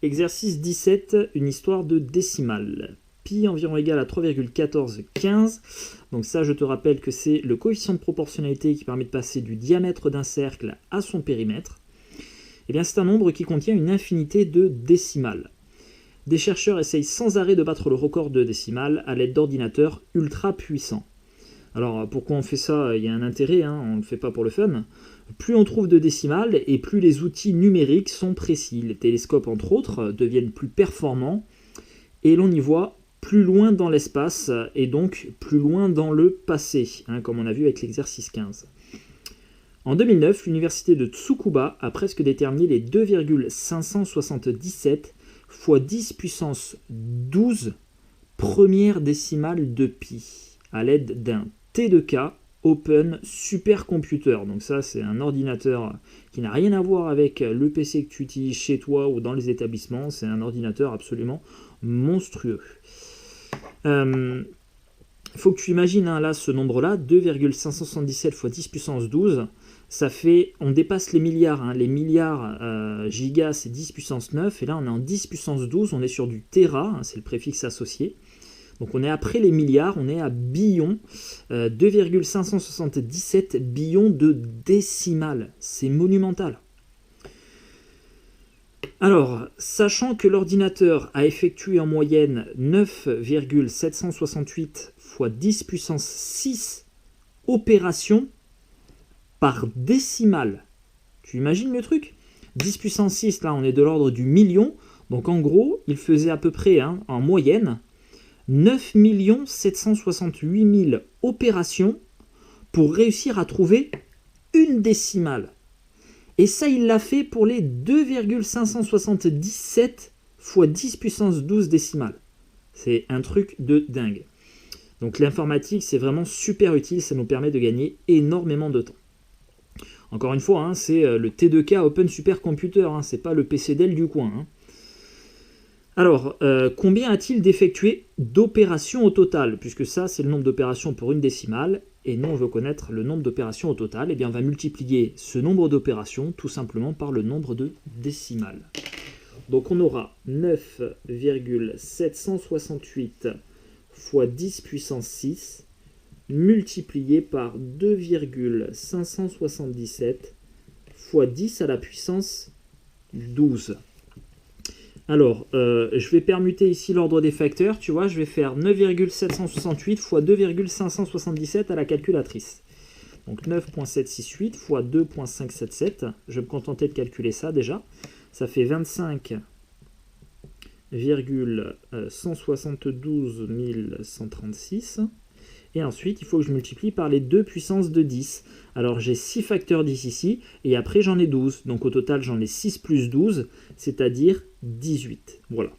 Exercice 17, une histoire de décimale. Pi environ égal à 3,1415. Donc ça, je te rappelle que c'est le coefficient de proportionnalité qui permet de passer du diamètre d'un cercle à son périmètre. Eh bien, c'est un nombre qui contient une infinité de décimales. Des chercheurs essayent sans arrêt de battre le record de décimales à l'aide d'ordinateurs ultra puissants. Alors, pourquoi on fait ça? Il y a un intérêt, on ne le fait pas pour le fun. Plus on trouve de décimales et plus les outils numériques sont précis. Les télescopes, entre autres, deviennent plus performants et l'on y voit plus loin dans l'espace et donc plus loin dans le passé, comme on a vu avec l'exercice 15. En 2009, l'université de Tsukuba a presque déterminé les 2,577 fois 10 puissance 12 premières décimales de pi à l'aide d'un T2K Open Supercomputer. Donc ça, c'est un ordinateur qui n'a rien à voir avec le PC que tu utilises chez toi ou dans les établissements. C'est un ordinateur absolument monstrueux. Faut que tu imagines là ce nombre-là, 2,577 fois 10 puissance 12. Ça fait, on dépasse les milliards. Les milliards gigas, c'est 10 puissance 9. Et là, on est en 10 puissance 12. On est sur du téra, c'est le préfixe associé. Donc on est après les milliards, on est à billions, 2,577 billions de décimales. C'est monumental. Alors, sachant que l'ordinateur a effectué en moyenne 9,768 fois 10 puissance 6 opérations par décimale. Tu imagines le truc? 10 puissance 6, là on est de l'ordre du million. Donc en gros, il faisait à peu près, en moyenne, 9 768 000 opérations pour réussir à trouver une décimale. Et ça, il l'a fait pour les 2,577 fois 10 puissance 12 décimales. C'est un truc de dingue. Donc l'informatique, c'est vraiment super utile, ça nous permet de gagner énormément de temps. Encore une fois, c'est le T2K Open Supercomputer, c'est pas le PC Dell du coin. Alors, combien a-t-il d'effectué d'opérations au total? Puisque ça, c'est le nombre d'opérations pour une décimale, et nous, on veut connaître le nombre d'opérations au total. Eh bien, on va multiplier ce nombre d'opérations tout simplement par le nombre de décimales. Donc, on aura 9,768 fois 10 puissance 6 multiplié par 2,577 fois 10 à la puissance 12. Alors, je vais permuter ici l'ordre des facteurs. Tu vois, je vais faire 9,768 fois 2,577 à la calculatrice. Donc 9,768 fois 2,577. Je vais me contenter de calculer ça déjà. Ça fait 25,172 136. Et ensuite, il faut que je multiplie par les 2 puissances de 10. Alors, j'ai 6 facteurs 10 ici, et après, j'en ai 12. Donc, au total, j'en ai 6 plus 12, c'est-à-dire 18. Voilà.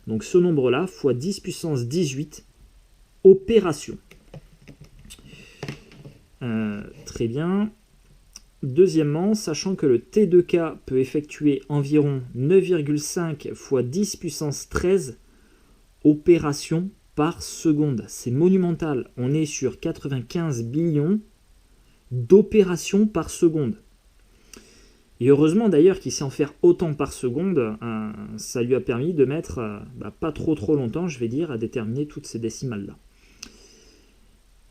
Donc, ce nombre-là, fois 10 puissance 18, opération. Très bien. Deuxièmement, sachant que le T2K peut effectuer environ 9,5 fois 10 puissance 13 opérations par seconde. C'est monumental. On est sur 95 billions d'opérations par seconde. Et heureusement d'ailleurs qu'il sait en faire autant par seconde, ça lui a permis de mettre pas trop longtemps, je vais dire, à déterminer toutes ces décimales-là.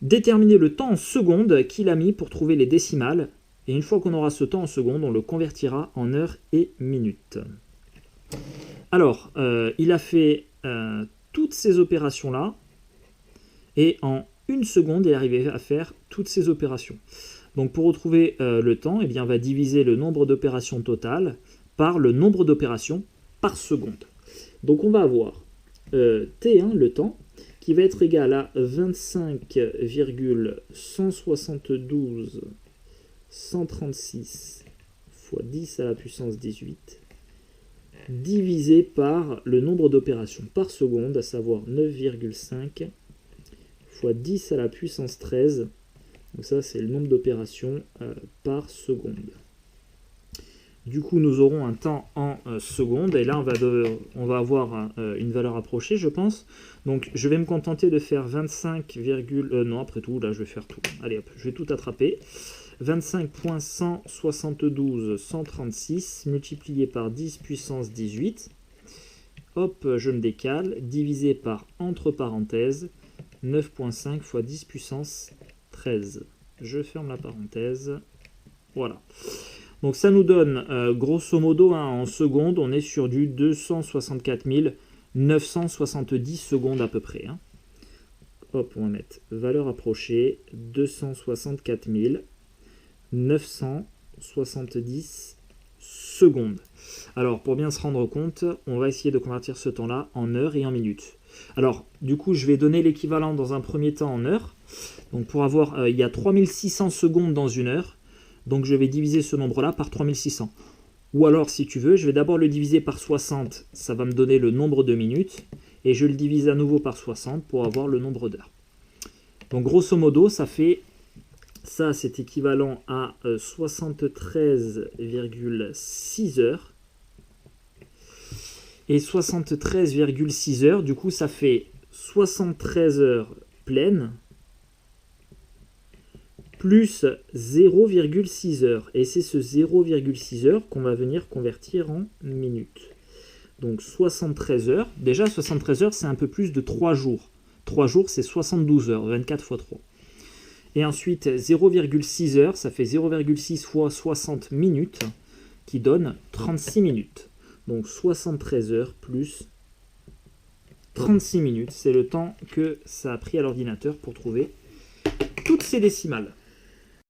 Déterminer le temps en secondes qu'il a mis pour trouver les décimales, et une fois qu'on aura ce temps en secondes, on le convertira en heures et minutes. Alors, il a fait toutes ces opérations-là, et en une seconde, il est arrivé à faire toutes ces opérations. Donc pour retrouver le temps, eh bien, on va diviser le nombre d'opérations totales par le nombre d'opérations par seconde. Donc on va avoir T1, le temps, qui va être égal à 25,172 136 fois 10 à la puissance 18 divisé par le nombre d'opérations par seconde, à savoir 9,5 fois 10 à la puissance 13. Donc ça, c'est le nombre d'opérations par seconde. Du coup, nous aurons un temps en secondes. Et là, on va avoir une valeur approchée, je pense. Donc, je vais me contenter de faire 25, non, après tout, là, je vais faire tout. Allez, hop, je vais tout attraper. 25,172 136 multiplié par 10 puissance 18. hop, je me décale, divisé par, entre parenthèses, 9,5 fois 10 puissance 13. Je ferme la parenthèse. Voilà. Donc ça nous donne, grosso modo, hein, en secondes, on est sur du 264 970 secondes à peu près. Hein. Hop, on va mettre valeur approchée, 264 970 secondes. Alors, pour bien se rendre compte, on va essayer de convertir ce temps-là en heures et en minutes. Alors, du coup, je vais donner l'équivalent dans un premier temps en heures. Donc, pour avoir, il y a 3600 secondes dans une heure. Donc, je vais diviser ce nombre-là par 3600. Ou alors, si tu veux, je vais d'abord le diviser par 60. Ça va me donner le nombre de minutes. Et je le divise à nouveau par 60 pour avoir le nombre d'heures. Donc, grosso modo, ça fait... Ça, c'est équivalent à 73,6 heures. Et 73,6 heures, du coup, ça fait 73 heures pleines plus 0,6 heures. Et c'est ce 0,6 heures qu'on va venir convertir en minutes. Donc 73 heures. Déjà, 73 heures, c'est un peu plus de 3 jours. 3 jours, c'est 72 heures, 24 fois 3. Et ensuite, 0,6 heures, ça fait 0,6 fois 60 minutes, qui donne 36 minutes. Donc 73 heures plus 36 minutes, c'est le temps que ça a pris à l'ordinateur pour trouver toutes ces décimales.